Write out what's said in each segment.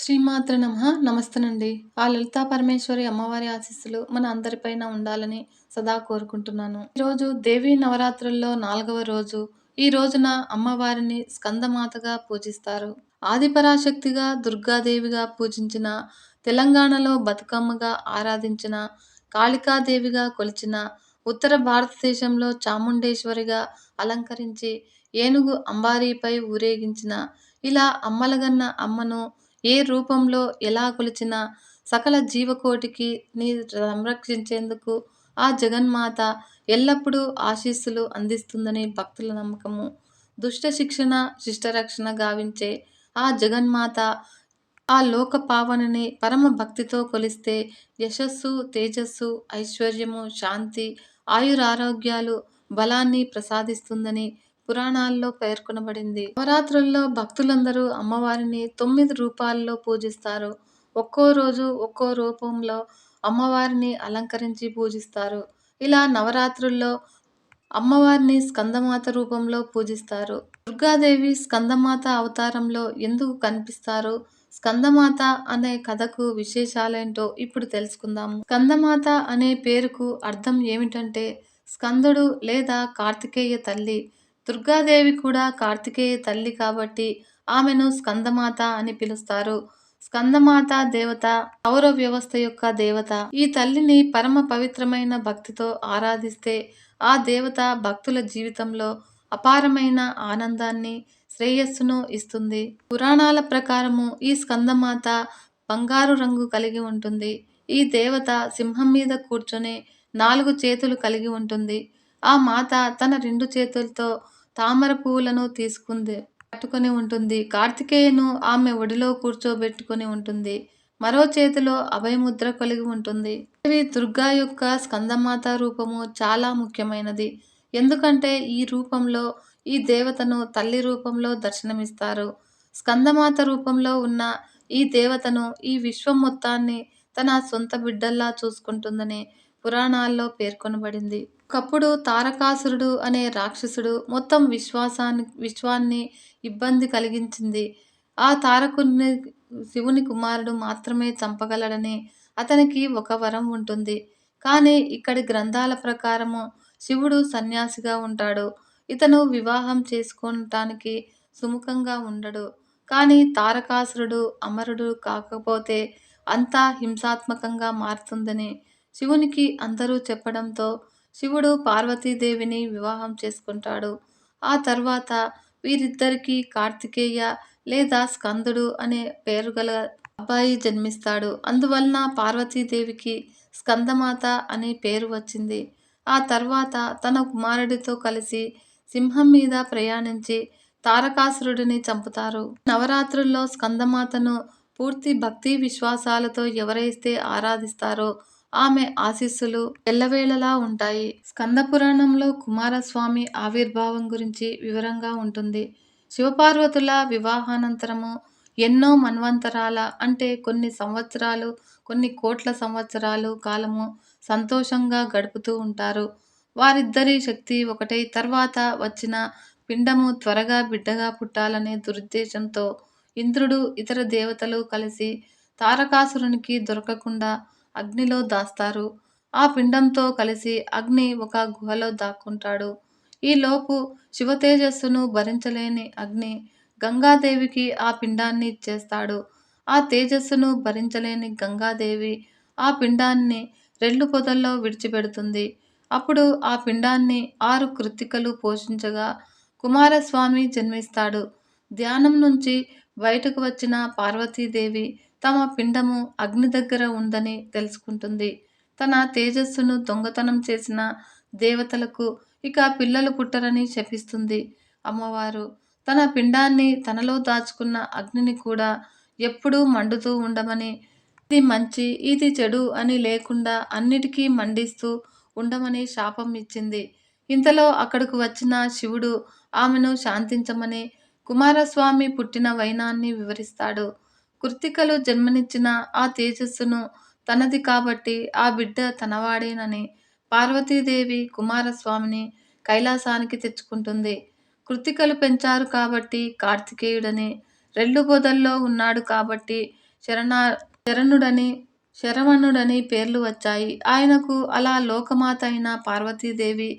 శ్రీమాత్ర నమః. నమస్తేనండి. ఆ లలితా పరమేశ్వరి అమ్మవారి ఆశీస్సులు మన అందరిపైన ఉండాలని సదా కోరుకుంటున్నాను. ఈరోజు దేవీ నవరాత్రుల్లో 4వ రోజు. ఈ రోజున అమ్మవారిని స్కందమాతగా పూజిస్తారు. ఆదిపరాశక్తిగా, దుర్గాదేవిగా పూజించిన, తెలంగాణలో బతుకమ్మగా ఆరాధించిన, కాళికాదేవిగా కొలిచిన, ఉత్తర భారతదేశంలో చాముండేశ్వరిగా అలంకరించి, ఏనుగు అంబారీపై ఊరేగించిన, ఇలా అమ్మలగన్న అమ్మను ఏ రూపంలో ఎలా కొలిచినా సకల జీవకోటికి ని సంరక్షించేందుకు ఆ జగన్మాత ఎల్లప్పుడూ ఆశీస్సులు అందిస్తుందని భక్తుల నమ్మకము. దుష్ట శిక్షణ, శిష్టరక్షణ గావించే ఆ జగన్మాత ఆ లోక పావనిని పరమ భక్తితో కొలిస్తే యశస్సు, తేజస్సు, ఐశ్వర్యము, శాంతి, ఆయురారోగ్యాలు, బలాన్ని ప్రసాదిస్తుందని పురాణాల్లో పేర్కొనబడింది. నవరాత్రుల్లో భక్తులందరూ అమ్మవారిని 9 రూపాల్లో పూజిస్తారు. ఒక్కో రోజు ఒక్కో రూపంలో అమ్మవారిని అలంకరించి పూజిస్తారు. ఇలా నవరాత్రుల్లో అమ్మవారిని స్కందమాత రూపంలో పూజిస్తారు. దుర్గాదేవి స్కందమాత అవతారంలో ఎందుకు కనిపిస్తారు? స్కందమాత అనే కథకు విశేషాలేంటో ఇప్పుడు తెలుసుకుందాము. స్కందమాత అనే పేరుకు అర్థం ఏమిటంటే స్కందుడు లేదా కార్తికేయ తల్లి. దుర్గాదేవి కూడా కార్తికేయ తల్లి కాబట్టి ఆమెను స్కందమాత అని పిలుస్తారు. స్కందమాత దేవత సౌర వ్యవస్థ యొక్క దేవత. ఈ తల్లిని పరమ పవిత్రమైన భక్తితో ఆరాధిస్తే ఆ దేవత భక్తుల జీవితంలో అపారమైన ఆనందాన్ని, శ్రేయస్సును ఇస్తుంది. పురాణాల ప్రకారము ఈ స్కందమాత బంగారు రంగు కలిగి ఉంటుంది. ఈ దేవత సింహం మీద కూర్చొని 4 చేతులు కలిగి ఉంటుంది. ఆ మాత తన 2 చేతులతో తామర పువ్వులను పట్టుకొని ఉంటుంది. కార్తికేయను ఆమె ఒడిలో కూర్చోబెట్టుకొని ఉంటుంది. మరో చేతిలో అభయముద్ర కలిగి ఉంటుంది. దేవి దుర్గా యొక్క స్కందమాత రూపము చాలా ముఖ్యమైనది. ఎందుకంటే ఈ రూపంలో ఈ దేవతను తల్లి రూపంలో దర్శనమిస్తారు. స్కందమాత రూపంలో ఉన్న ఈ దేవతను ఈ విశ్వం మొత్తాన్ని తన సొంత బిడ్డల్లా చూసుకుంటుందని పురాణాల్లో పేర్కొనబడింది. ఒకప్పుడు తారకాసురుడు అనే రాక్షసుడు మొత్తం విశ్వాన్ని ఇబ్బంది కలిగించింది. ఆ తారకుని శివుని కుమారుడు మాత్రమే చంపగలడని అతనికి ఒక వరం ఉంటుంది. కానీ ఇక్కడి గ్రంథాల ప్రకారము శివుడు సన్యాసిగా ఉంటాడు. ఇతను వివాహం చేసుకోవటానికి సుముఖంగా ఉండడు. కానీ తారకాసురుడు అమరుడు కాకపోతే అంతా హింసాత్మకంగా మారుతుందని శివునికి అందరూ చెప్పడంతో శివుడు పార్వతీదేవిని వివాహం చేసుకుంటాడు. ఆ తర్వాత వీరిద్దరికీ కార్తికేయ లేదా స్కందుడు అనే పేరు గల అబ్బాయి జన్మిస్తాడు. అందువలన పార్వతీదేవికి స్కందమాత అనే పేరు వచ్చింది. ఆ తర్వాత తన కుమారుడితో కలిసి సింహం మీద ప్రయాణించి తారకాసురుడిని చంపుతారు. నవరాత్రుల్లో స్కందమాతను పూర్తి భక్తి విశ్వాసాలతో ఎవరైతే ఆరాధిస్తారో ఆమె ఆశీస్సులు ఎల్లవేళలా ఉంటాయి. స్కంద పురాణంలో కుమారస్వామి ఆవిర్భావం గురించి వివరంగా ఉంటుంది. శివపార్వతుల వివాహానంతరము ఎన్నో మన్వంతరాల అంటే కొన్ని సంవత్సరాలు, కొన్ని కోట్ల సంవత్సరాలు కాలము సంతోషంగా గడుపుతూ ఉంటారు. వారిద్దరి శక్తి ఒకటై తర్వాత వచ్చిన పిండము త్వరగా బిడ్డగా పుట్టాలనే దురుద్దేశంతో ఇంద్రుడు, ఇతర దేవతలు కలిసి తారకాసురునికి దొరకకుండా అగ్నిలో దాస్తారు. ఆ పిండంతో కలిసి అగ్ని ఒక గుహలో దాక్కుంటాడు. ఈలోపు శివతేజస్సును భరించలేని అగ్ని గంగాదేవికి ఆ పిండాన్ని ఇచ్చేస్తాడు. ఆ తేజస్సును భరించలేని గంగాదేవి ఆ పిండాన్ని రెల్లు పొదల్లో విడిచిపెడుతుంది. అప్పుడు ఆ పిండాన్ని 6 కృత్తికలు పోషించగా కుమారస్వామి జన్మిస్తాడు. ధ్యానం నుంచి బయటకు వచ్చిన పార్వతీదేవి తమ పిండము అగ్ని దగ్గర ఉందని తెలుసుకుంటుంది. తన తేజస్సును దొంగతనం చేసిన దేవతలకు ఇక పిల్లలు పుట్టరని శపిస్తుంది. అమ్మవారు తన పిండాన్ని తనలో దాచుకున్న అగ్నిని కూడా ఎప్పుడూ మండుతూ ఉండమని, ఇది మంచి ఇది చెడు అని లేకుండా అన్నిటికీ మండిస్తూ ఉండమని శాపం ఇచ్చింది. ఇంతలో అక్కడకు వచ్చిన శివుడు ఆమెను శాంతించమని కుమారస్వామి పుట్టిన వైనాన్ని వివరిస్తాడు. కృత్తికలు జన్మనిచ్చిన ఆ తేజస్సును తనది కాబట్టి ఆ బిడ్డ తనవాడేనని పార్వతీదేవి కుమారస్వామిని కైలాసానికి తెచ్చుకుంటుంది. కృత్తికలు పెంచారు కాబట్టి కార్తికేయుడని, రెల్లు పొదల్లో ఉన్నాడు కాబట్టి శరణా శరణుడని శరవణుడని పేర్లు వచ్చాయి. ఆయనకు అలా లోకమాత అయిన పార్వతీదేవి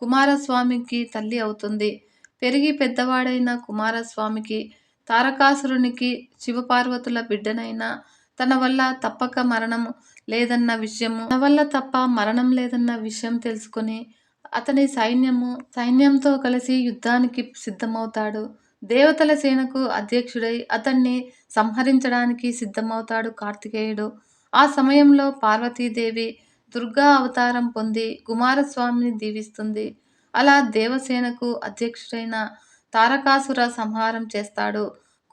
కుమారస్వామికి తల్లి అవుతుంది. పెరిగి పెద్దవాడైన కుమారస్వామికి తారకాసురునికి శివపార్వతుల బిడ్డనైన తన వల్ల తప్ప మరణం లేదన్న విషయం తెలుసుకొని అతని సైన్యంతో కలిసి యుద్ధానికి సిద్ధమవుతాడు. దేవతల సేనకు అధ్యక్షుడై అతన్ని సంహరించడానికి సిద్ధమవుతాడు కార్తికేయుడు. ఆ సమయంలో పార్వతీదేవి దుర్గా అవతారం పొంది కుమారస్వామిని దీవిస్తుంది. అలా దేవసేనకు అధ్యక్షుడైన తారకాసుర సంహారం చేస్తాడు.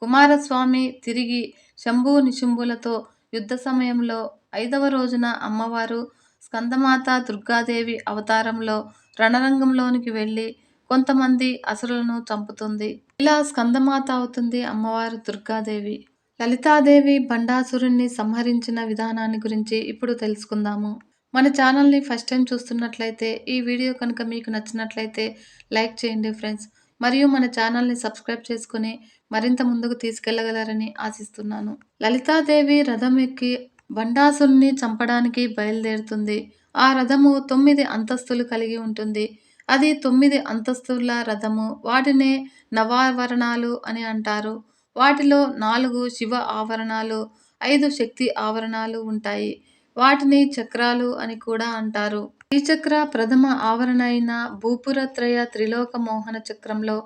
కుమారస్వామి తిరిగి శంభు నిశుంభులతో యుద్ధ సమయంలో 5వ రోజున అమ్మవారు స్కందమాత దుర్గాదేవి అవతారంలో రణరంగంలోనికి వెళ్ళి కొంతమంది అసురులను చంపుతుంది. ఇలా స్కందమాత అవుతుంది అమ్మవారు దుర్గాదేవి. లలితాదేవి బండాసురుణ్ణి సంహరించిన విధానాన్ని గురించి ఇప్పుడు తెలుసుకుందాము. మన ఛానల్ని ఫస్ట్ టైం చూస్తున్నట్లయితే ఈ వీడియో కనుక మీకు నచ్చినట్లయితే లైక్ చేయండి ఫ్రెండ్స్. మరియు మన ఛానల్ని సబ్స్క్రైబ్ చేసుకుని మరింత ముందుకు తీసుకెళ్లగలరని ఆశిస్తున్నాను. లలితాదేవి రథం ఎక్కి బండాసురుణ్ణి చంపడానికి బయలుదేరుతుంది. ఆ రథము 9 అంతస్తులు కలిగి ఉంటుంది. అది 9 అంతస్తుల రథము. వాటినే నవావరణాలు అని అంటారు. వాటిలో 4 శివ ఆవరణాలు, 5 శక్తి ఆవరణాలు ఉంటాయి. వాటిని చక్రాలు అని కూడా అంటారు. శ్రీచక్ర ప్రథమ ఆవరణ అయిన భూపురత్రయ త్రిలోక మోహన చక్రంలో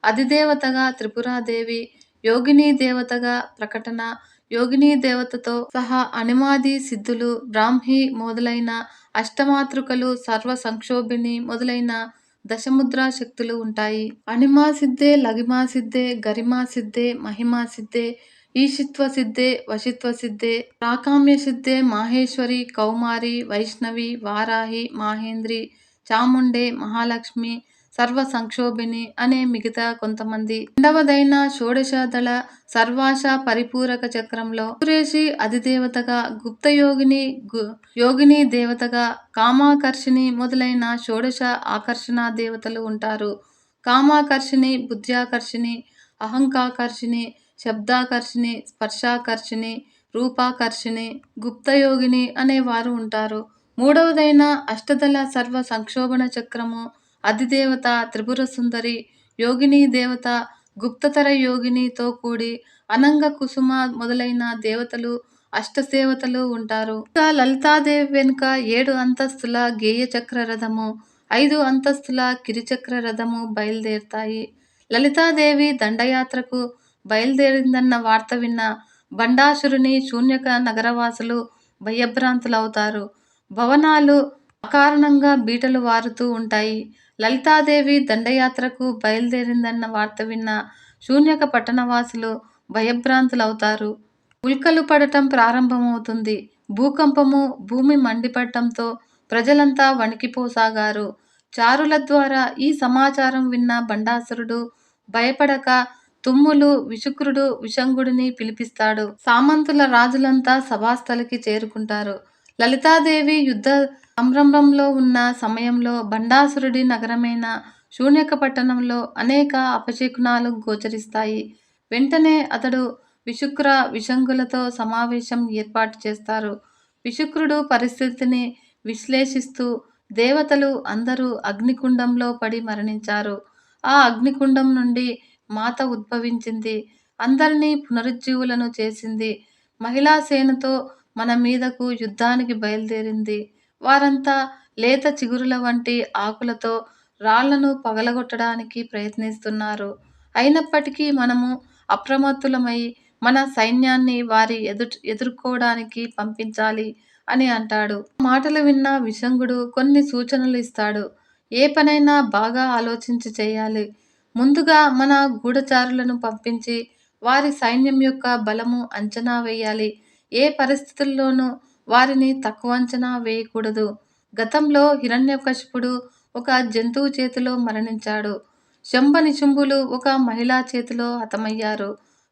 అధిదేవతగా త్రిపురాదేవి, యోగినీ దేవతగా ప్రకటన, యోగినీ దేవతతో సహా అనిమాది సిద్ధులు, బ్రాహ్మి మొదలైన అష్టమాతృకలు, సర్వ సంక్షోభిణి మొదలైన దశముద్రా శక్తులు ఉంటాయి. అనిమా సిద్ధే, లగిమా సిద్ధే, గరిమా సిద్ధే, మహిమా సిద్ధే, ఈశిత్వ సిద్ధే, వశిత్వ సిద్ధే, ప్రాకామ్య సిద్ధే, మాహేశ్వరి, కౌమారి, వైష్ణవి, వారాహి, మాహేంద్రి, చాముండే, మహాలక్ష్మి, సర్వ సంక్షోభిణి అనే మిగతా కొంతమంది. రెండవదైన షోడశదళ సర్వాశ పరిపూరక చక్రంలో సురేషి అధిదేవతగా, గుప్త యోగిని దేవతగా, కామాకర్షిణి మొదలైన షోడశ ఆకర్షణ దేవతలు ఉంటారు. కామాకర్షిణి, బుద్ధ్యాకర్షిణి, అహంకాకర్షిణి, శబ్దాకర్షిణి, స్పర్శాకర్షిణి, రూపాకర్షిణి, గుప్తయోగిని అనేవారు ఉంటారు. మూడవదైన అష్టదళ సర్వ సంక్షోభణ చక్రము అధిదేవత త్రిపుర సుందరి, యోగిని దేవత, గుప్తతర యోగినితో కూడి అనంగ కుసుమ మొదలైన దేవతలు, అష్టదేవతలు ఉంటారు. ఇంకా లలితాదేవి వెనుక 7 అంతస్తుల గేయ చక్ర రథము, 5 అంతస్తుల కిరిచక్ర రథము బయలుదేరుతాయి. లలితాదేవి దండయాత్రకు బయలుదేరిందన్న వార్త విన్న బండాసురుని శూన్యక నగరవాసులు భయభ్రాంతులవుతారు. భవనాలు అకారణంగా బీటలు వారుతూ ఉంటాయి. లలితాదేవి దండయాత్రకు బయలుదేరిందన్న వార్త విన్న శూన్యక పట్టణవాసులు భయభ్రాంతులవుతారు. ఉల్కలు పడటం ప్రారంభమవుతుంది. భూకంపము, భూమి మండిపడటంతో ప్రజలంతా వణికిపోసాగారు. చారుల ద్వారా ఈ సమాచారం విన్న బండాసురుడు భయపడక తుమ్ములు విశుక్రుడు విశంగుడిని పిలిపిస్తాడు. సామంతుల రాజులంతా సభాస్థలికి చేరుకుంటారు. లలితాదేవి యుద్ధ సంరంభంలో ఉన్న సమయంలో బండాసురుడి నగరమైన శూన్యక పట్టణంలో అనేక అపశకునాలు గోచరిస్తాయి. వెంటనే అతడు విశుక్ర విశంగులతో సమావేశం ఏర్పాటు చేస్తారు. విశుక్రుడు పరిస్థితిని విశ్లేషిస్తూ దేవతలు అందరూ అగ్నికుండంలో పడి మరణించారు. ఆ అగ్నికుండం నుండి మాత ఉద్భవించింది. అందరినీ పునరుజ్జీవులను చేసింది. మహిళా సేనతో మన మీదకు యుద్ధానికి బయలుదేరింది. వారంతా లేత చిగురుల వంటి ఆకులతో రాళ్లను పగలగొట్టడానికి ప్రయత్నిస్తున్నారు. అయినప్పటికీ మనము అప్రమత్తులమై మన సైన్యాన్ని వారి ఎదుర్కోవడానికి పంపించాలి అని అంటాడు. మాటలు విన్న విశంగుడు కొన్ని సూచనలు ఇస్తాడు. ఏ పనైనా బాగా ఆలోచించి చేయాలి. ముందుగా మన గూఢచారులను పంపించి వారి సైన్యం యొక్క బలము అంచనా వేయాలి. ఏ పరిస్థితుల్లోనూ వారిని తక్కువ అంచనా వేయకూడదు. గతంలో హిరణ్యకశిపుడు ఒక జంతువు చేతిలో మరణించాడు. శంభ నిశుంభులు ఒక మహిళా చేతిలో హతమయ్యారు.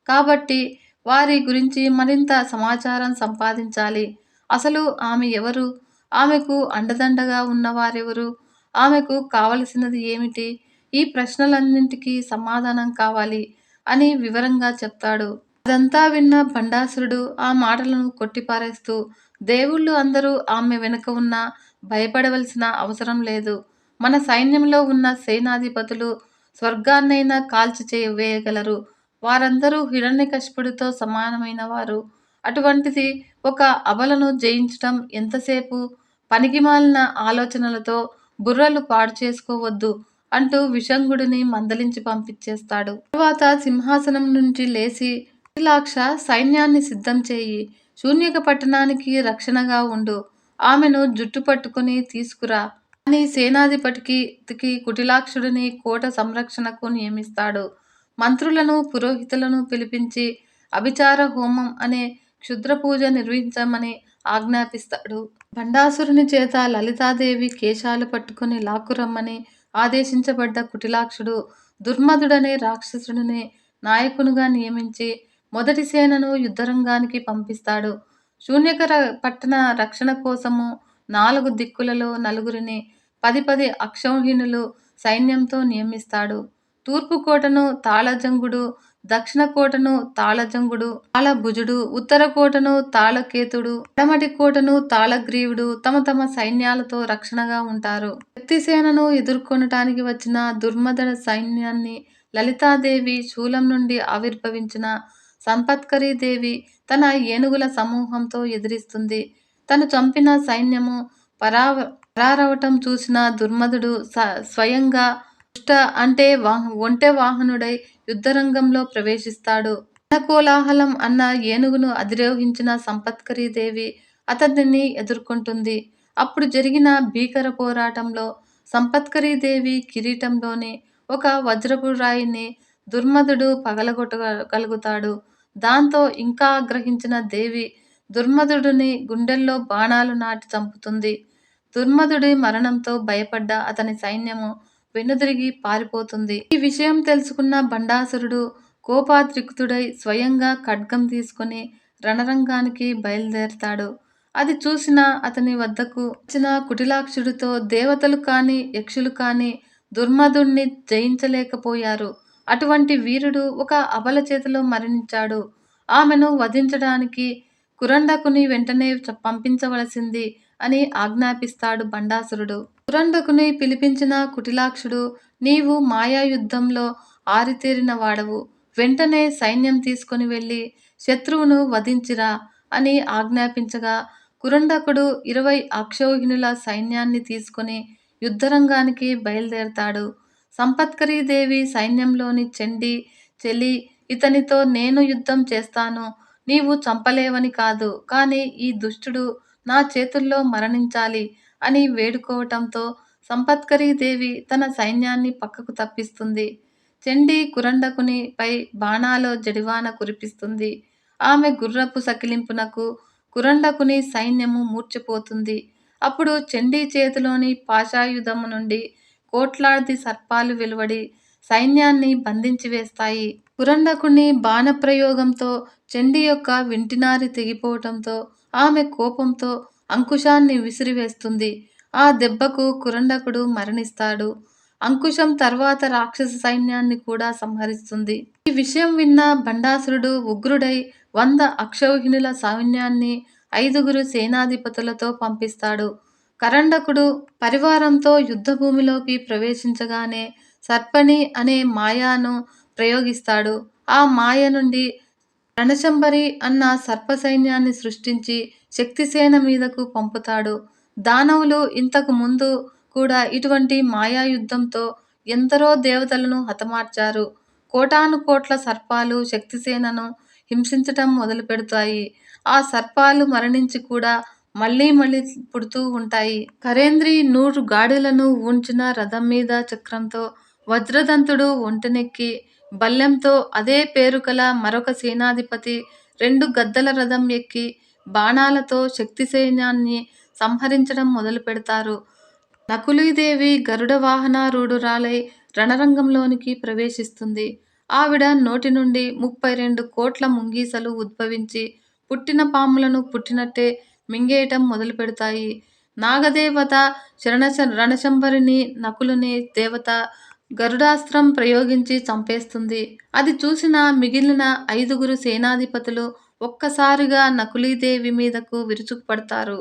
కాబట్టి వారి గురించి మరింత సమాచారం సంపాదించాలి. అసలు ఆమె ఎవరు? ఆమెకు అండదండగా ఉన్నవారెవరు? ఆమెకు కావలసినది ఏమిటి? ఈ ప్రశ్నలన్నింటికీ సమాధానం కావాలి అని వివరంగా చెప్తాడు. అదంతా విన్న భండాసురుడు ఆ మాటలను కొట్టిపారేస్తూ, దేవుళ్ళు అందరూ ఆమె వెనుక ఉన్నా భయపడవలసిన అవసరం లేదు. మన సైన్యంలో ఉన్న సేనాధిపతులు స్వర్గాన్నైనా వేయగలరు. వారందరూ హిరణ్యకశిపుడితో సమానమైన వారు. అటువంటిది ఒక అబలను జయించటం ఎంతసేపు? పనికిమాలిన ఆలోచనలతో బుర్రలు పాడు చేసుకోవద్దు అంటూ విషంగుడిని మందలించి పంపించేస్తాడు. తరువాత సింహాసనం నుంచి లేచి, విశాలాక్ష, సైన్యాన్ని సిద్ధం చేయి. శూన్యక పట్టణానికి రక్షణగా ఉండు. ఆమెను జుట్టు పట్టుకుని తీసుకురా అని సేనాధిపతికి కుటిలాక్షుడిని కోట సంరక్షణకు నియమిస్తాడు. మంత్రులను, పురోహితులను పిలిపించి అభిచార హోమం అనే క్షుద్ర పూజ నిర్వహించమని ఆజ్ఞాపిస్తాడు. భండాసురుని చేత లలితాదేవి కేశాలు పట్టుకుని లాక్కురమ్మని ఆదేశించబడ్డ కుటిలాక్షుడు దుర్మధుడనే రాక్షసుడిని నాయకునిగా నియమించి మొదటి సేనను యుద్ధరంగానికి పంపిస్తాడు. శూన్యకర పట్టణ రక్షణ కోసము 4 దిక్కులలో నలుగురిని 10 అక్షౌహిణులు సైన్యంతో నియమిస్తాడు. తూర్పు కోటను తాళజంగుడు, దక్షిణ కోటను తాళజంగుడు, తాళభుజుడు, ఉత్తర కోటను తాళకేతుడు, పడమటి కోటను తాళగ్రీవుడు తమ తమ సైన్యాలతో రక్షణగా ఉంటారు. శక్తిసేనను ఎదుర్కొనటానికి వచ్చిన దుర్మధ సైన్యాన్ని లలితాదేవి శూలం నుండి ఆవిర్భవించిన సంపత్కరీదేవి తన ఏనుగుల సమూహంతో ఎదిరిస్తుంది. తను చంపిన సైన్యము పరారవటం చూసిన దుర్మధుడు స్వయంగా ఒంటె వాహనుడై యుద్ధరంగంలో ప్రవేశిస్తాడు. కోలాహలం అన్న ఏనుగును అధిరోహించిన సంపత్కరీదేవి అతడిని ఎదుర్కొంటుంది. అప్పుడు జరిగిన భీకర పోరాటంలో సంపత్కరీదేవి కిరీటంలోని ఒక వజ్రపు రాయిని దుర్మధుడు పగలగొట్టగలుగుతాడు. దాంతో ఇంకా ఆగ్రహించిన దేవి దుర్మధుడిని గుండెల్లో బాణాలు నాటి చంపుతుంది. దుర్మధుడి మరణంతో భయపడ్డ అతని సైన్యము వెనుదిరిగి పారిపోతుంది. ఈ విషయం తెలుసుకున్న భండాసురుడు కోపాద్రిక్తుడై స్వయంగా ఖడ్గం తీసుకుని రణరంగానికి బయలుదేరతాడు. అది చూసిన అతని వద్దకు వచ్చిన కుటిలాక్షుడితో, దేవతలు కాని యక్షులు కాని దుర్మధుణ్ణి జయించలేకపోయారు. అటువంటి వీరుడు ఒక అబల చేతిలో మరణించాడు. ఆమెను వధించడానికి కురండకుని వెంటనే పంపించవలసింది అని ఆజ్ఞాపిస్తాడు భండాసురుడు. కురండకుని పిలిపించిన కుటిలాక్షుడు, నీవు మాయాయుద్ధంలో ఆరితేరిన వాడవు. వెంటనే సైన్యం తీసుకుని వెళ్ళి శత్రువును వధించిరా అని ఆజ్ఞాపించగా, కురండకుడు 20 అక్షౌహిణుల సైన్యాన్ని తీసుకుని యుద్ధరంగానికి బయలుదేరతాడు. సంపత్కరీదేవి సైన్యంలోని చండి, చెలి, ఇతనితో నేను యుద్ధం చేస్తాను, నీవు చంపలేవని కాదు, కానీ ఈ దుష్టుడు నా చేతుల్లో మరణించాలి అని వేడుకోవటంతో సంపత్కరీదేవి తన సైన్యాన్ని పక్కకు తప్పిస్తుంది. చండి కురండకుని పై బాణాల జడివాన కురిపిస్తుంది. ఆమె గుర్రపు సకిలింపునకు కురండకుని సైన్యము మూర్ఛపోతుంది. అప్పుడు చండి చేతిలోని పాశాయుధము నుండి కోట్లాది సర్పాలు వెలువడి సైన్యాన్ని బంధించి వేస్తాయి. కురండకుని బాణప్రయోగంతో చండి యొక్క వింటినారి తెగిపోవటంతో ఆమె కోపంతో అంకుశాన్ని విసిరివేస్తుంది. ఆ దెబ్బకు కురండకుడు మరణిస్తాడు. అంకుశం తర్వాత రాక్షస సైన్యాన్ని కూడా సంహరిస్తుంది. ఈ విషయం విన్న భండాసురుడు ఉగ్రుడై 100 అక్షౌహిణుల సైన్యాన్ని 5గురు సేనాధిపతులతో పంపిస్తాడు. కరండకుడు పరివారంతో యుద్ధభూమిలోకి ప్రవేశించగానే సర్పణి అనే మాయను ప్రయోగిస్తాడు. ఆ మాయ నుండి రణశంబరి అన్న సర్పసైన్యాన్ని సృష్టించి శక్తిసేన మీదకు పంపుతాడు. దానవులు ఇంతకు ముందు కూడా ఇటువంటి మాయాయుద్ధంతో ఎందరో దేవతలను హతమార్చారు. కోటానుకోట్ల సర్పాలు శక్తిసేనను హింసించటం మొదలుపెడతాయి. ఆ సర్పాలు మరణించి కూడా మళ్ళీ మళ్ళీ పుడుతూ ఉంటాయి. కరేంద్రి 100 గాడిదలను ఊంచిన రథం మీద చక్రంతో, వజ్రదంతుడు ఒంటెనెక్కి బల్లెంతో, అదే పేరుగల మరొక సేనాధిపతి 2 గద్దల రథం ఎక్కి బాణాలతో శక్తి సైన్యాన్ని సంహరించడం మొదలు పెడతారు. నకులీదేవి గరుడ వాహనారూఢురాలై రణరంగంలోనికి ప్రవేశిస్తుంది. ఆవిడ నోటి నుండి 32 కోట్ల ముంగీసలు ఉద్భవించి పుట్టిన పాములను పుట్టినట్టే మింగేయటం మొదలు పెడతాయి. నాగదేవత రణశంబరిని, నకులుని దేవత గరుడాస్త్రం ప్రయోగించి చంపేస్తుంది. అది చూసిన మిగిలిన 5గురు సేనాధిపతులు ఒక్కసారిగా నకులీదేవి మీదకు విరుచుకుపడతారు.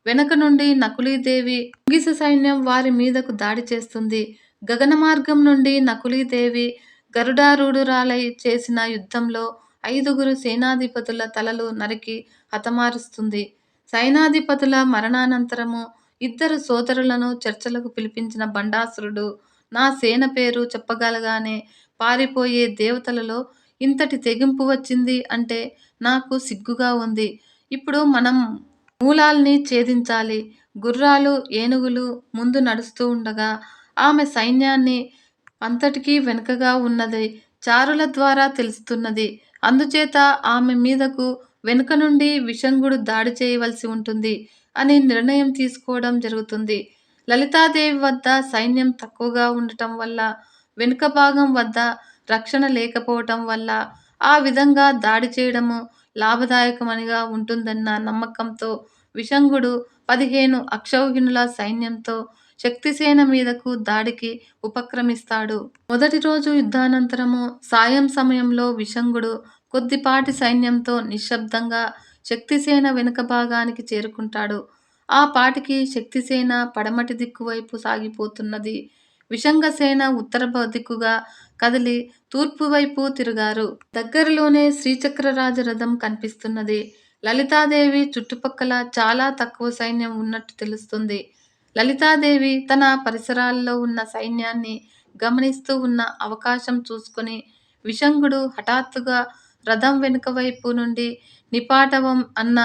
వెనక నుండి నకులీదేవి ముంగిస సైన్యం వారి మీదకు దాడి చేస్తుంది. గగన మార్గం నుండి నకులీదేవి గరుడారూఢురాలై చేసిన యుద్ధంలో 5గురు సేనాధిపతుల తలలు నరికి హతమారుస్తుంది. సైనాధిపతుల మరణానంతరము 2 సోదరులను చర్చలకు పిలిపించిన బండాసురుడు, నా సేన పేరు చెప్పగలగానే పారిపోయే దేవతలలో ఇంతటి తెగింపు వచ్చింది అంటే నాకు సిగ్గుగా ఉంది. ఇప్పుడు మనం మూలాల్ని ఛేదించాలి. గుర్రాలు, ఏనుగులు ముందు నడుస్తూ ఉండగా ఆమె సైన్యాన్ని అంతటికీ వెనుకగా ఉన్నది చారుల ద్వారా తెలుస్తున్నది. అందుచేత ఆమె మీదకు వెనుక నుండి విషంగుడు దాడి చేయవలసి ఉంటుంది అని నిర్ణయం తీసుకోవడం జరుగుతుంది. లలితాదేవి వద్ద సైన్యం తక్కువగా ఉండటం వల్ల, వెనుక భాగం వద్ద రక్షణ లేకపోవటం వల్ల ఆ విధంగా దాడి చేయడము లాభదాయకమనిగా ఉంటుందన్న నమ్మకంతో విషంగుడు 15 అక్షౌహిణుల సైన్యంతో శక్తిసేన మీదకు దాడికి ఉపక్రమిస్తాడు. మొదటి రోజు యుద్ధానంతరము సాయం సమయంలో విషంగుడు కొద్దిపాటి సైన్యంతో నిశ్శబ్దంగా శక్తిసేన వెనుక భాగానికి చేరుకుంటాడు. ఆ పాటికి శక్తిసేన పడమటి దిక్కు వైపు సాగిపోతున్నది. విషంగసేన ఉత్తర దిక్కుగా కదిలి తూర్పు వైపు తిరుగారు. దగ్గరలోనే శ్రీచక్రరాజ రథం కనిపిస్తున్నది. లలితాదేవి చుట్టుపక్కల చాలా తక్కువ సైన్యం ఉన్నట్టు తెలుస్తుంది. లలితాదేవి తన పరిసరాల్లో ఉన్న సైన్యాన్ని గమనిస్తూ ఉన్న అవకాశం చూసుకొని విషంగుడు హఠాత్తుగా రథం వెనుక వైపు నుండి నిపాటవం అన్న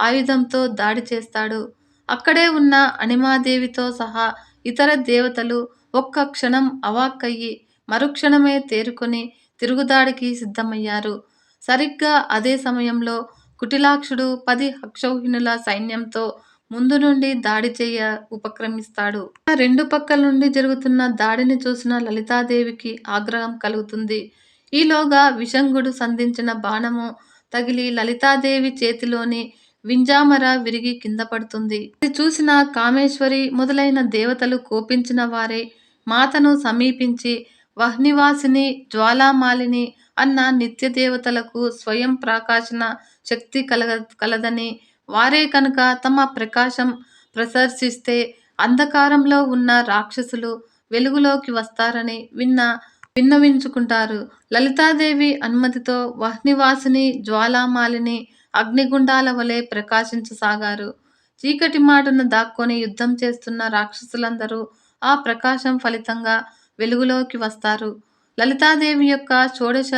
ఆయుధంతో దాడి చేస్తాడు. అక్కడే ఉన్న అనిమాదేవితో సహా ఇతర దేవతలు ఒక్క క్షణం అవాక్కయ్యి మరుక్షణమే తేరుకొని తిరుగుదాడికి సిద్ధమయ్యారు. సరిగ్గా అదే సమయంలో కుటిలాక్షుడు 10 అక్షౌహిణుల సైన్యంతో ముందు నుండి దాడి చేయ ఉపక్రమిస్తాడు. రెండు పక్కల నుండి జరుగుతున్న దాడిని చూసిన లలితాదేవికి ఆగ్రహం కలుగుతుంది. ఈలోగా విషంగుడు సంధించిన బాణము తగిలి లలితాదేవి చేతిలోని వింజామర విరిగి కింద పడుతుంది. ఇది చూసిన కామేశ్వరి మొదలైన దేవతలు కోపించిన వారై మాతను సమీపించి వహ్నివాసిని, జ్వాలామాలిని అన్న నిత్య దేవతలకు స్వయం ప్రకాశన శక్తి కలదని, వారే కనుక తమ ప్రకాశం ప్రసరిస్తే అంధకారంలో ఉన్న రాక్షసులు వెలుగులోకి వస్తారని విన్నవించుకుంటారు. లలితాదేవి అనుమతితో వహ్నివాసిని, జ్వాలామాలిని అగ్నిగుండాల వలె ప్రకాశించసాగారు. చీకటి మాటున దాక్కొని యుద్ధం చేస్తున్న రాక్షసులందరూ ఆ ప్రకాశం ఫలితంగా వెలుగులోకి వస్తారు. లలితాదేవి యొక్క షోడశ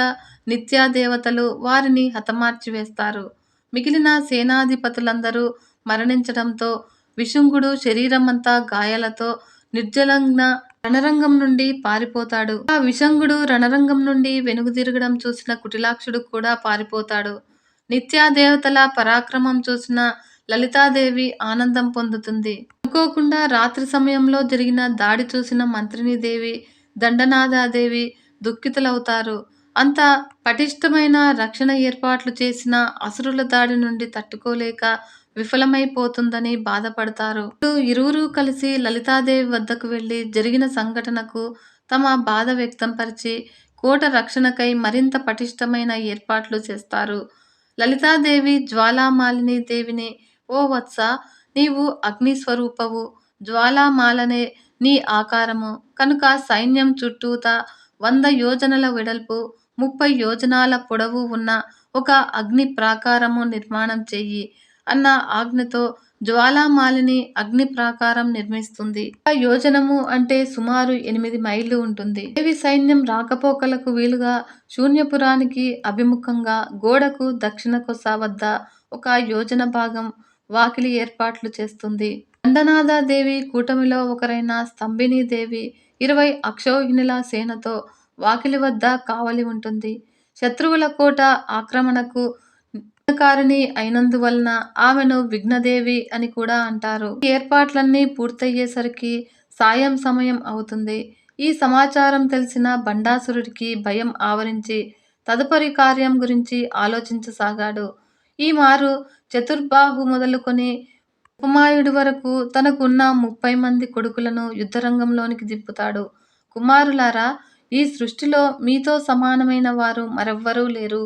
నిత్యాదేవతలు వారిని హతమార్చి వేస్తారు. మిగిలిన సేనాధిపతులందరూ మరణించడంతో విశుంగుడు శరీరమంతా గాయాలతో నిర్జలంగా రణరంగం నుండి పారిపోతాడు. ఆ విశంగుడు రణరంగం నుండి వెనుదిరగడం చూసిన కుటిలాక్షుడు కూడా పారిపోతాడు. నిత్యాదేవతల పరాక్రమం చూసిన లలితాదేవి ఆనందం పొందుతుంది. అనుకోకుండా రాత్రి సమయంలో జరిగిన దాడి చూసిన మంత్రినీదేవి, దండనాథాదేవి దుఃఖితులవుతారు. అంత పటిష్టమైన రక్షణ ఏర్పాట్లు చేసిన అసురుల దాడి నుండి తట్టుకోలేక విఫలమైపోతుందని బాధపడతారు. ఇరువురు కలిసి లలితాదేవి వద్దకు వెళ్లి జరిగిన సంఘటనకు తమ బాధ వ్యక్తంపరిచి కోట రక్షణకై మరింత పటిష్టమైన ఏర్పాట్లు చేస్తారు. లలితాదేవి జ్వాలామాలిని దేవిని, ఓ వత్స, నీవు అగ్నిస్వరూపవు, జ్వాలామాలనే నీ ఆకారము కనుక సైన్యం చుట్టూతా 100 యోజనల వెడల్పు 30 యోజనాల పొడవు ఉన్న ఒక అగ్ని ప్రాకారము నిర్మాణం చెయ్యి అన్న ఆజ్ఞతో జ్వాలామాలిని అగ్ని ప్రాకారం నిర్మిస్తుంది. ఆ యోజనము అంటే సుమారు 8 మైళ్ళు ఉంటుంది. దేవి సైన్యం రాకపోకలకు వీలుగా శూన్యపురానికి అభిముఖంగా గోడకు దక్షిణ కొస వద్ద ఒక యోజన భాగం వాకిలి ఏర్పాట్లు చేస్తుంది. దండనాథాదేవి కూటమిలో ఒకరైన స్తంభినీదేవి 20 అక్షౌహిణుల సేనతో వాకిలి వద్ద కావలి ఉంటుంది. శత్రువుల కోట ఆక్రమణకు విఘ్నకారిణి అయినందువలన ఆమెను విఘ్నదేవి అని కూడా అంటారు. ఈ ఏర్పాట్లన్నీ పూర్తయ్యేసరికి సాయం సమయం అవుతుంది. ఈ సమాచారం తెలిసిన బండాసురుడికి భయం ఆవరించి తదుపరి కార్యం గురించి ఆలోచించసాగాడు. ఈ మారు చతుర్బాహు మొదలుకొని ఉపమాయుడి వరకు తనకున్న 30 మంది కొడుకులను యుద్ధరంగంలోనికి దింపుతాడు. కుమారులారా, ఈ సృష్టిలో మీతో సమానమైన వారు మరెవ్వరూ లేరు.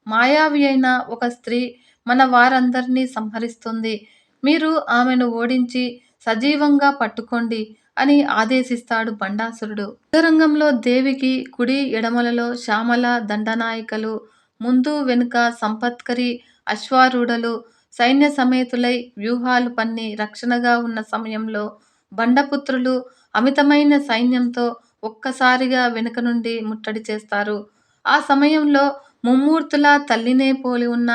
మాయావి అయిన ఒక స్త్రీ మన వారందరినీ సంహరిస్తుంది. మీరు ఆమెను ఓడించి సజీవంగా పట్టుకోండి అని ఆదేశిస్తాడు బండాసురుడు. యుద్ధరంగంలో దేవికి కుడి ఎడమలలో శ్యామల దండనాయికలు, ముందు వెనుక సంపత్కరి అశ్వారూఢులు సైన్య సమేతులై వ్యూహాలు పన్ని రక్షణగా ఉన్న సమయంలో బండపుత్రులు అమితమైన సైన్యంతో ఒక్కసారిగా వెనుక నుండి ముట్టడి చేస్తారు. ఆ సమయంలో ముమ్మూర్తుల తల్లినే పోలి ఉన్న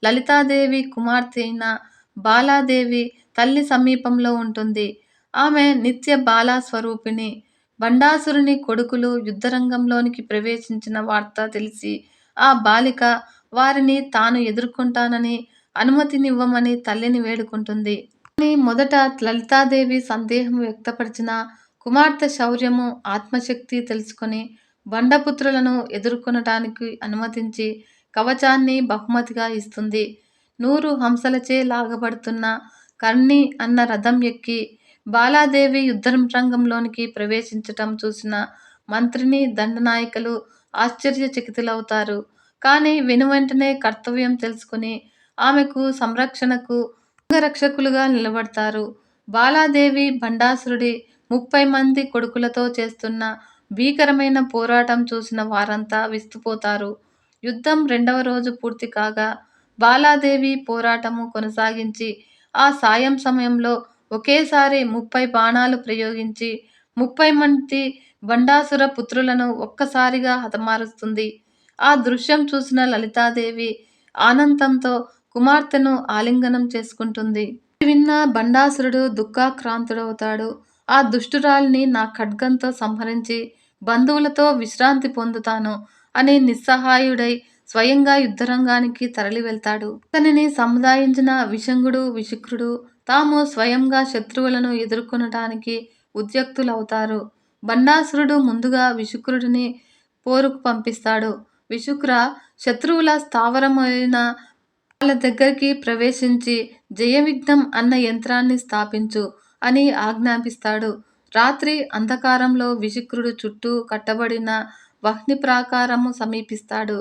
లలితాదేవి కుమార్తె అయిన బాలాదేవి తల్లి సమీపంలో ఉంటుంది. ఆమె నిత్య బాలా స్వరూపిణి. బండాసురుని కొడుకులు యుద్ధరంగంలోనికి ప్రవేశించిన వార్త తెలిసి ఆ బాలిక వారిని తాను ఎదుర్కొంటానని అనుమతినివ్వమని తల్లిని వేడుకుంటుంది. కానీ మొదట లలితాదేవి సందేహం వ్యక్తపరిచిన కుమార్తె శౌర్యము, ఆత్మశక్తి తెలుసుకొని బండపుత్రులను ఎదుర్కొనటానికి అనుమతించి కవచాన్ని బహుమతిగా ఇస్తుంది. 100 హంసలచే లాగబడుతున్న కర్ణి అన్న రథం ఎక్కి బాలాదేవి యుద్ధరంగంలోనికి ప్రవేశించటం చూసిన మంత్రిని దండనాయకులు ఆశ్చర్యచకితులవుతారు. కానీ వెనువెంటనే కర్తవ్యం తెలుసుకుని ఆమెకు సంరక్షణకు అంగరక్షకులుగా నిలబడతారు. బాలాదేవి బండాసురుడి 30 మంది కొడుకులతో చేస్తున్న భీకరమైన పోరాటం చూసిన వారంతా విస్తుపోతారు. యుద్ధం 2వ రోజు పూర్తి కాగా బాలాదేవి పోరాటము కొనసాగించి ఆ సాయం సమయంలో ఒకేసారి 30 బాణాలు ప్రయోగించి 30 మంది బండాసుర పుత్రులను ఒక్కసారిగా హతమారుస్తుంది. ఆ దృశ్యం చూసిన లలితాదేవి ఆనందంతో కుమార్తెను ఆలింగనం చేసుకుంటుంది. ఇది విన్న బండాసురుడు దుఃఖాక్రాంతుడవుతాడు. ఆ దుష్టురాలిని నా ఖడ్గంతో సంహరించి బంధువులతో విశ్రాంతి పొందుతాను అని నిస్సహాయుడై స్వయంగా యుద్ధరంగానికి తరలి వెళ్తాడు. అతనిని సముదాయించిన విషంగుడు విశుక్రుడు తాము స్వయంగా శత్రువులను ఎదుర్కొనటానికి ఉద్యుక్తులవుతారు. బండాసురుడు ముందుగా విశుక్రుడిని పోరుకు పంపిస్తాడు. విశుక్ర, శత్రువుల స్థావరమైన వాళ్ళ దగ్గరికి ప్రవేశించి జయవిఘ్నం అన్న యంత్రాన్ని స్థాపించు అని ఆజ్ఞాపిస్తాడు. రాత్రి అంధకారంలో విశుక్రుడు చుట్టూ కట్టబడిన వహ్ని ప్రాకారము సమీపిస్తాడు.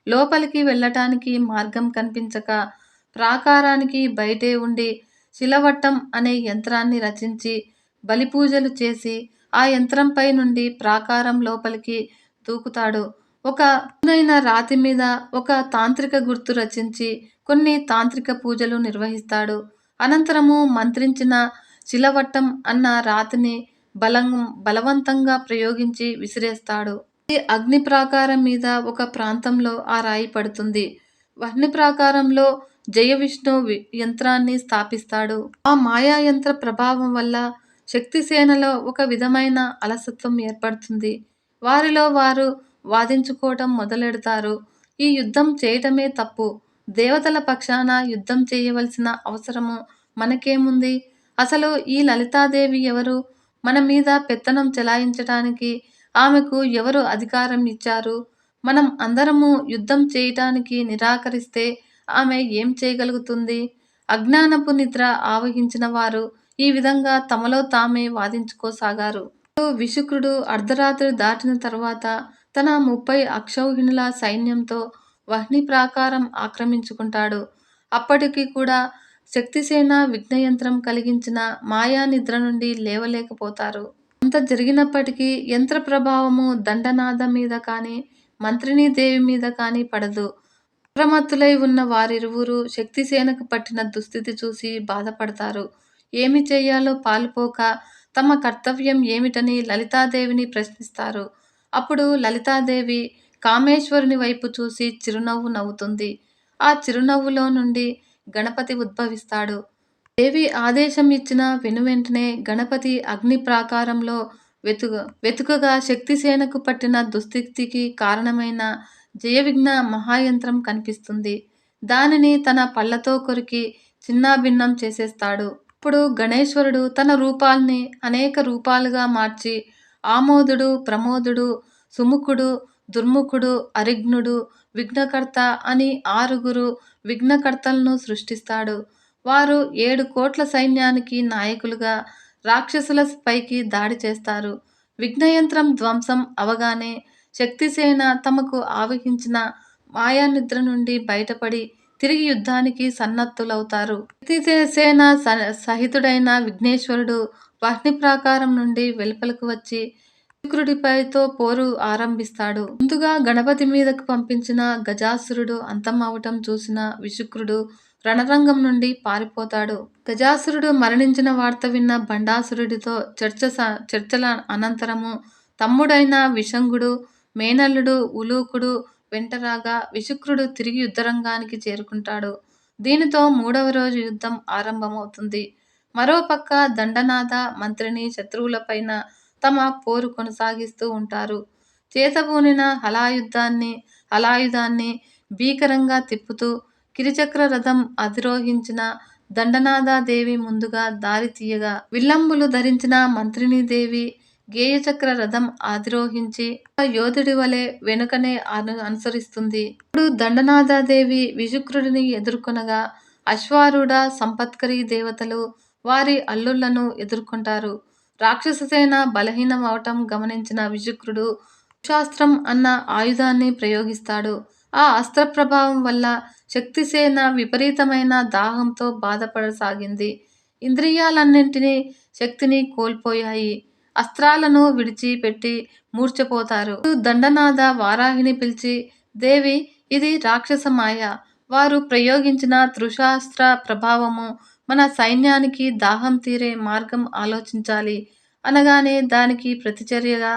లోపలికి వెళ్ళటానికి మార్గం కనిపించక ప్రాకారానికి బయటే ఉండి శిలవట్టం అనే యంత్రాన్ని రచించి బలిపూజలు చేసి ఆ యంత్రంపై నుండి ప్రాకారం లోపలికి దూకుతాడు. ఒక పదునైన రాతి మీద ఒక తాంత్రిక గుర్తు రచించి కొన్ని తాంత్రిక పూజలు నిర్వహిస్తాడు. అనంతరము మంత్రించిన శిలవట్టం అన్న రాతిని బలవంతంగా ప్రయోగించి విసిరేస్తాడు. ఈ అగ్ని ప్రాకారం మీద ఒక ప్రాంతంలో ఆ రాయి పడుతుంది. వహ్ని ప్రాకారంలో జయవిష్ణు యంత్రాన్ని స్థాపిస్తాడు. ఆ మాయా యంత్ర ప్రభావం వల్ల శక్తిసేనలో ఒక విధమైన అలసత్వం ఏర్పడుతుంది. వారిలో వారు వాదించుకోవటం మొదలెడతారు. ఈ యుద్ధం చేయటమే తప్పు. దేవతల పక్షాన యుద్ధం చేయవలసిన అవసరము మనకేముంది? అసలు ఈ లలితాదేవి ఎవరు? మన మీద పెత్తనం చెలాయించటానికి ఆమెకు ఎవరు అధికారం ఇచ్చారు? మనం అందరము యుద్ధం చేయటానికి నిరాకరిస్తే ఆమె ఏం చేయగలుగుతుంది? అజ్ఞానపు నిద్ర ఆవహించిన వారు ఈ విధంగా తమలో తామే వాదించుకోసాగారు. విశుక్రుడు అర్ధరాత్రి దాటిన తరువాత తన 30 అక్షౌహిణుల సైన్యంతో వహ్ని ప్రాకారం ఆక్రమించుకుంటాడు. అప్పటికి కూడా శక్తిసేన విఘ్నయంత్రం కలిగించిన మాయా నిద్ర నుండి లేవలేకపోతారు. అంత జరిగినప్పటికీ యంత్ర ప్రభావము దండనాథ మీద కానీ మంత్రినీ దేవి మీద కానీ పడదు. అప్రమత్తులై ఉన్న వారిరువురు శక్తిసేనకు పట్టిన దుస్థితి చూసి బాధపడతారు. ఏమి చేయాలో పాలుపోక తమ కర్తవ్యం ఏమిటని లలితాదేవిని ప్రశ్నిస్తారు. అప్పుడు లలితాదేవి కామేశ్వరుని వైపు చూసి చిరునవ్వు నవ్వుతుంది. ఆ చిరునవ్వులో నుండి గణపతి ఉద్భవిస్తాడు. దేవి ఆదేశం ఇచ్చిన వెనువెంటనే గణపతి అగ్ని ప్రాకారంలో వెతుకగా శక్తిసేనకు పట్టిన దుస్థితికి కారణమైన జయవిఘ్న మహాయంత్రం కనిపిస్తుంది. దానిని తన పళ్ళతో కొరికి చిన్నాభిన్నం చేసేస్తాడు. అప్పుడు గణేశ్వరుడు తన రూపాల్ని అనేక రూపాలుగా మార్చి ఆమోదుడు, ప్రమోదుడు, సుముఖుడు, దుర్ముఖుడు, అరిఘ్నుడు, విఘ్నకర్త అని 6 విఘ్నకర్తలను సృష్టిస్తాడు. వారు 7 కోట్ల సైన్యానికి నాయకులుగా రాక్షసుల పైకి దాడి చేస్తారు. విఘ్నయంత్రం ధ్వంసం అవగానే శక్తిసేన తమకు ఆవహించిన మాయానిద్ర నుండి బయటపడి తిరిగి యుద్ధానికి సన్నద్ధులవుతారు. శక్తిసేన సహితుడైన విఘ్నేశ్వరుడు అగ్ని ప్రాకారం నుండి వెలుపలకు వచ్చి విశుక్రుడిపైతో పోరు ఆరంభిస్తాడు. ముందుగా గణపతి మీదకు పంపించిన గజాసురుడు అంతం అవటం చూసిన విశుక్రుడు రణరంగం నుండి పారిపోతాడు. గజాసురుడు మరణించిన వార్త విన్న భండాసురుడితో చర్చల అనంతరము తమ్ముడైన విశంగుడు, మేనల్లుడు ఉలూకుడు వెంటరాగా విశుక్రుడు తిరిగి యుద్ధరంగానికి చేరుకుంటాడు. దీనితో 3వ రోజు యుద్ధం ఆరంభమవుతుంది. మరోపక్క దండనాథ, మంత్రిని శత్రువులపైన తమ పోరు కొనసాగిస్తూ ఉంటారు. చేతబూనిన హలాయుధాన్ని భీకరంగా తిప్పుతూ కిరిచక్ర రథం అధిరోహించిన దండనాథాదేవి ముందుగా దారి తీయగా, విల్లంబులు ధరించిన మంత్రినీదేవి గేయచక్ర రథం అధిరోహించి ఒక యోధుడి వలె వెనుకనే అనుసరిస్తుంది. ఇప్పుడు దండనాథాదేవి విశుక్రుడిని ఎదుర్కొనగా అశ్వారూఢ సంపత్కరీ దేవతలు వారి అల్లుళ్లను ఎదుర్కొంటారు. రాక్షససేన బలహీనం అవటం గమనించిన విశుక్రుడు కుశాస్త్రం అన్న ఆయుధాన్ని ప్రయోగిస్తాడు. ఆ అస్త్ర ప్రభావం వల్ల శక్తిసేన విపరీతమైన దాహంతో బాధపడసాగింది. ఇంద్రియాలన్నింటినీ శక్తిని కోల్పోయాయి. అస్త్రాలను విడిచిపెట్టి మూర్ఛపోతారు. దండనాథ వారాహిని పిలిచి, దేవి, ఇది రాక్షస మాయ. వారు ప్రయోగించిన తృషాస్త్ర ప్రభావము మన సైన్యానికి దాహం తీరే మార్గం ఆలోచించాలి అనగానే దానికి ప్రతిచర్యగా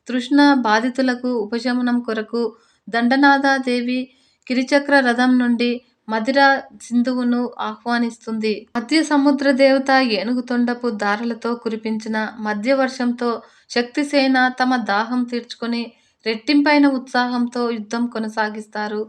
తృష్ణ బాధితులకు ఉపశమనం కొరకు దండనాథాదేవి కిరిచక్ర రథం నుండి మదిర సింధువును ఆహ్వానిస్తుంది. మధ్య సముద్ర దేవత ఏనుగుతొండపు దారలతో కురిపించిన మధ్యవర్షంతో శక్తిసేన తమ దాహం తీర్చుకొని రెట్టింపైన ఉత్సాహంతో యుద్ధం కొనసాగిస్తారు.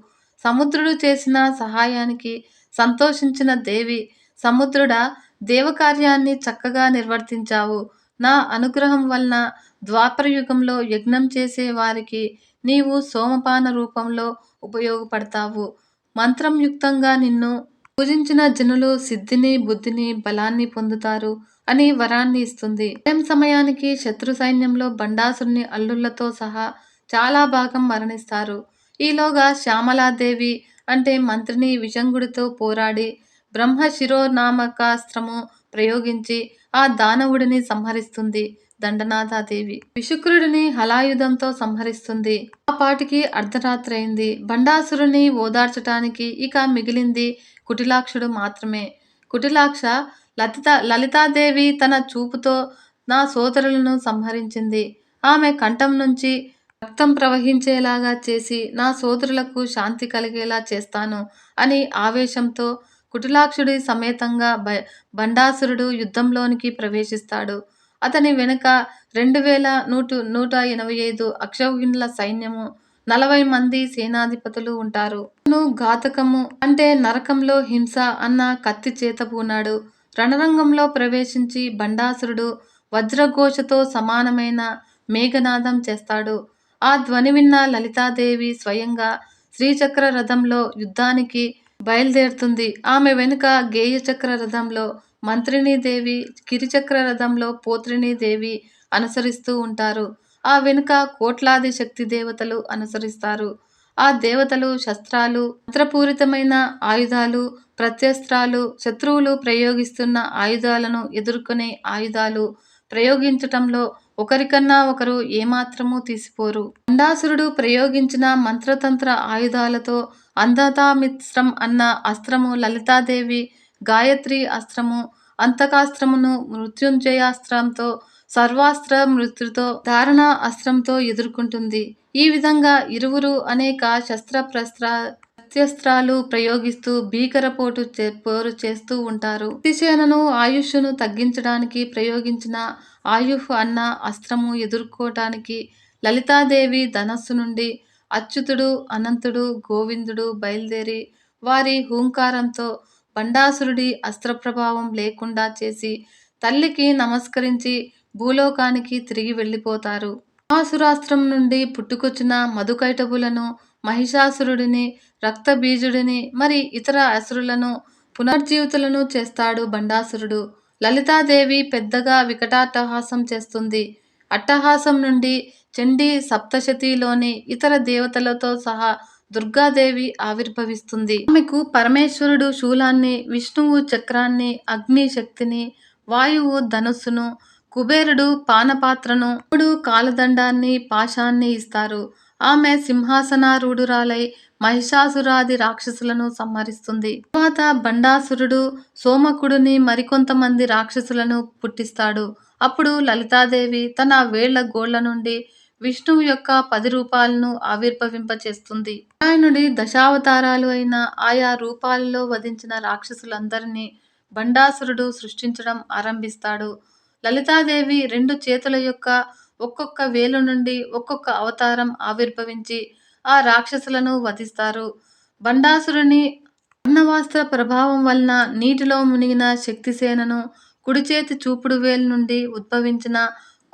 సముద్రుడు చేసిన సహాయానికి సంతోషించిన దేవి, సముద్రుడా, దేవకార్యాన్ని చక్కగా నిర్వర్తించావు. నా అనుగ్రహం వలన ద్వాపరయుగంలో యజ్ఞం చేసే వారికి నీవు సోమపాన రూపంలో ఉపయోగపడతావు. మంత్రం యుక్తంగా నిన్ను పూజించిన జనులు సిద్ధిని, బుద్ధిని, బలాన్ని పొందుతారు అని వరాన్ని ఇస్తుంది. ఉదయం సమయానికి శత్రు సైన్యంలో భండాసురుని అల్లుళ్లతో సహా చాలా భాగం మరణిస్తారు. ఈలోగా శ్యామలాదేవి అంటే మంత్రిని విశంగుడితో పోరాడి బ్రహ్మ శిరోనామకాస్త్రము ప్రయోగించి ఆ దానవుడిని సంహరిస్తుంది. దండనాథాదేవి విశుక్రుడిని హలాయుధంతో సంహరిస్తుంది. ఆ పాటికి అర్ధరాత్రి అయింది. భండాసురుని ఓదార్చటానికి ఇక మిగిలింది కుటిలాక్షుడు మాత్రమే. కుటిలాక్ష, లలితాదేవి తన చూపుతో నా సోదరులను సంహరించింది. ఆమె కంఠం నుంచి రక్తం ప్రవహించేలాగా చేసి నా సోదరులకు శాంతి కలిగేలా చేస్తాను అని ఆవేశంతో కుటిలాక్షుడి సమేతంగా భండాసురుడు యుద్ధంలోనికి ప్రవేశిస్తాడు. అతని వెనుక 2185 అక్షౌహిణుల సైన్యము, 40 మంది సేనాధిపతులు ఉంటారు. ఘాతకము అంటే నరకంలో హింస అన్న కత్తి చేతబూనాడు. రణరంగంలో ప్రవేశించి భండాసురుడు వజ్రఘోషతో సమానమైన మేఘనాదం చేస్తాడు. ఆ ధ్వని విన్న లలితాదేవి స్వయంగా శ్రీచక్ర రథంలో యుద్ధానికి బయలుదేరుతుంది. ఆమె వెనుక గేయచక్ర రథంలో మంత్రినీదేవి, కిరిచక్ర రథంలో పోత్రినీదేవి అనుసరిస్తూ ఉంటారు. ఆ వెనుక కోట్లాది శక్తి దేవతలు అనుసరిస్తారు. ఆ దేవతలు శస్త్రాలు, మంత్రపూరితమైన ఆయుధాలు, ప్రత్యస్త్రాలు, శత్రువులు ప్రయోగిస్తున్న ఆయుధాలను ఎదుర్కొనే ఆయుధాలు ప్రయోగించటంలో ఒకరికన్నా ఒకరు ఏమాత్రమూ తీసిపోరు. భండాసురుడు ప్రయోగించిన మంత్రతంత్ర ఆయుధాలతో అంధతామిత్రం అన్న అస్త్రము, లలితాదేవి గాయత్రి అస్త్రము, అంతకాస్త్రమును, మృత్యుంజయాస్త్రంతో, సర్వాస్త్ర మృత్యుతో, ధారణ అస్త్రంతో ఎదుర్కొంటుంది. ఈ విధంగా ఇరువురు అనేక ప్రత్యస్త్రాలు ప్రయోగిస్తూ భీకర పోరు చేస్తూ ఉంటారు. శక్తిసేనను ఆయుష్ను తగ్గించడానికి ప్రయోగించిన ఆయుహ్ అన్న అస్త్రము ఎదుర్కోటానికి లలితాదేవి ధనస్సు నుండి అచ్యుతుడు, అనంతుడు, గోవిందుడు బయలుదేరి వారి హూంకారంతో భండాసురుడి అస్త్రప్రభావం లేకుండా చేసి తల్లికి నమస్కరించి భూలోకానికి తిరిగి వెళ్ళిపోతారు. మహాసురాస్త్రం నుండి పుట్టుకొచ్చిన మధుకైటభులను, మహిషాసురుడిని, రక్తబీజుడిని, మరి ఇతర అసురులను పునర్జీవితులను చేస్తాడు భండాసురుడు. లలితాదేవి పెద్దగా వికటాట్టహాసం చేస్తుంది. అట్టహాసం నుండి చండీ సప్తశతిలోని ఇతర దేవతలతో సహా దుర్గాదేవి ఆవిర్భవిస్తుంది. ఆమెకు పరమేశ్వరుడు శూలాన్ని, విష్ణువు చక్రాన్ని, అగ్ని శక్తిని, వాయువు ధనుస్సును, కుబేరుడు పానపాత్రను, శివుడు కాలదండాన్ని, పాశాన్ని ఇస్తారు. ఆమె సింహాసనారూఢురాలై మహిషాసురాది రాక్షసులను సంహరిస్తుంది. తరువాత బండాసురుడు సోమకుడుని మరికొంతమంది రాక్షసులను పుట్టిస్తాడు. అప్పుడు లలితాదేవి తన వేళ్ల గోళ్ల నుండి విష్ణువు యొక్క 10 రూపాలను ఆవిర్భవింపచేస్తుంది. నారాయణుడి దశావతారాలు అయిన ఆయా రూపాలలో వధించిన రాక్షసులందరినీ బండాసురుడు సృష్టించడం ఆరంభిస్తాడు. లలితాదేవి 2 చేతుల యొక్క ఒక్కొక్క వేలు నుండి ఒక్కొక్క అవతారం ఆవిర్భవించి ఆ రాక్షసులను వధిస్తారు. బండాసురుని అన్నవాస్త్ర ప్రభావం వలన నీటిలో మునిగిన శక్తిసేనను, కుడిచేతి చూపుడు వేలు నుండి ఉద్భవించిన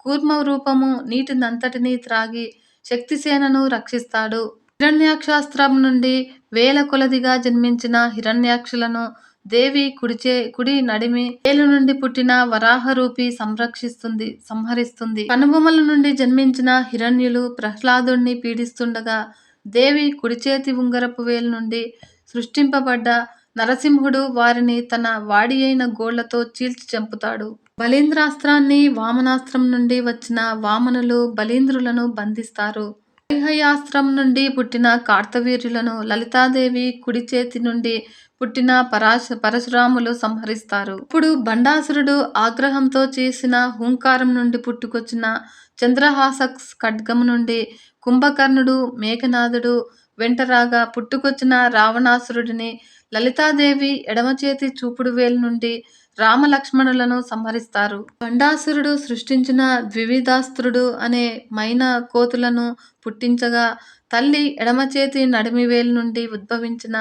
కూర్మ రూపము నీటినంతటినీ త్రాగి శక్తిసేనను రక్షిస్తాడు. హిరణ్యాక్షాస్త్రం నుండి వేల కొలదిగా జన్మించిన హిరణ్యాక్షులను దేవి కుడి నడిమి వేలు నుండి పుట్టిన వరాహరూపి సంహరిస్తుంది. కనుబొమల నుండి జన్మించిన హిరణ్యులు ప్రహ్లాదుణ్ణి పీడిస్తుండగా దేవి కుడిచేతి ఉంగరపు వేలు నుండి సృష్టింపబడ్డ నరసింహుడు వారిని తన వాడియైన గోళ్లతో చీల్చి చంపుతాడు. బలీంద్రాస్త్రాన్ని, వామనాస్త్రం నుండి వచ్చిన వామనులు బలీంద్రులను బంధిస్తారు. హైహయాస్త్రం నుండి పుట్టిన కార్తవీర్యులను లలితాదేవి కుడి చేతి నుండి పుట్టిన పరశురాములు సంహరిస్తారు. ఇప్పుడు బండాసురుడు ఆగ్రహంతో చేసిన హూంకారం నుండి పుట్టుకొచ్చిన చంద్రహాస ఖడ్గము నుండి కుంభకర్ణుడు, మేఘనాథుడు వెంటరాగా పుట్టుకొచ్చిన రావణాసురుడిని లలితాదేవి ఎడమచేతి చూపుడు వేలు నుండి రామలక్ష్మణులను సంహరిస్తారు. బండాసురుడు సృష్టించిన ద్వివిధాస్త్రుడు అనే మైన కోతులను పుట్టించగా తల్లి ఎడమచేతి నడిమివేలు నుండి ఉద్భవించిన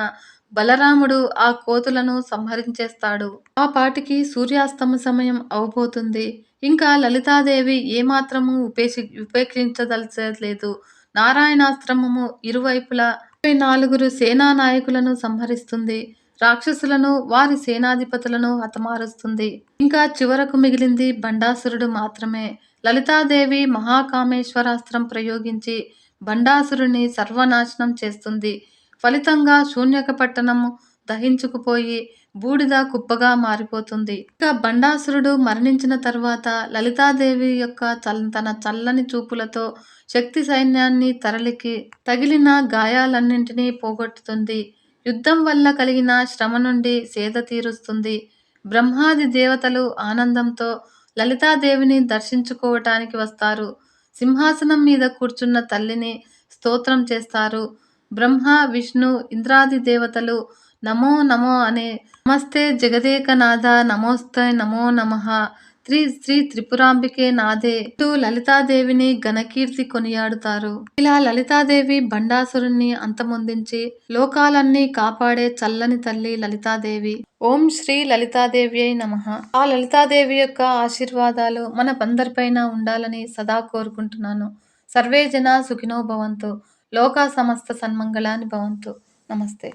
బలరాముడు ఆ కోతులను సంహరించేస్తాడు. ఆ పాటికి సూర్యాస్తమ సమయం అవబోతుంది. ఇంకా లలితాదేవి ఏమాత్రము ఉపేక్షించదలచలేదు. నారాయణాస్త్రము ఇరువైపులా 24 సేనా నాయకులను సంహరిస్తుంది. రాక్షసులను, వారి సేనాధిపతులను హతమారుస్తుంది. ఇంకా చివరకు మిగిలింది బండాసురుడు మాత్రమే. లలితాదేవి మహాకామేశ్వరాస్త్రం ప్రయోగించి బండాసురుని సర్వనాశనం చేస్తుంది. ఫలితంగా శూన్యక పట్టణము దహించుకుపోయి బూడిద కుప్పగా మారిపోతుంది. ఇక బండాసురుడు మరణించిన తర్వాత లలితాదేవి యొక్క తన చల్లని చూపులతో శక్తి సైన్యాన్ని తరలికి తగిలిన గాయాలన్నింటినీ పోగొట్టుతుంది. యుద్ధం వల్ల కలిగిన శ్రమ నుండి సేద తీరుస్తుంది. బ్రహ్మాది దేవతలు ఆనందంతో లలితాదేవిని దర్శించుకోవటానికి వస్తారు. సింహాసనం మీద కూర్చున్న తల్లిని స్తోత్రం చేస్తారు. బ్రహ్మ, విష్ణు, ఇంద్రాది దేవతలు నమో నమో అనే నమస్తే జగదేకనాథ, నమోస్తే నమో నమః, శ్రీ త్రిపురాంబికే నాథే అంటూ లలితాదేవిని ఘనకీర్తి కొనియాడుతారు. ఇలా లలితాదేవి బండాసురుణ్ణి అంతమొందించి లోకాలన్నీ కాపాడే చల్లని తల్లి లలితాదేవి. ఓం శ్రీ లలితాదేవ్యై నమః. ఆ లలితాదేవి యొక్క ఆశీర్వాదాలు మన అందరిపైన ఉండాలని సదా కోరుకుంటున్నాను. సర్వే జనా సుఖినో భవంతు. లోకా సమస్త సన్మంగళాని భవంతు. నమస్తే.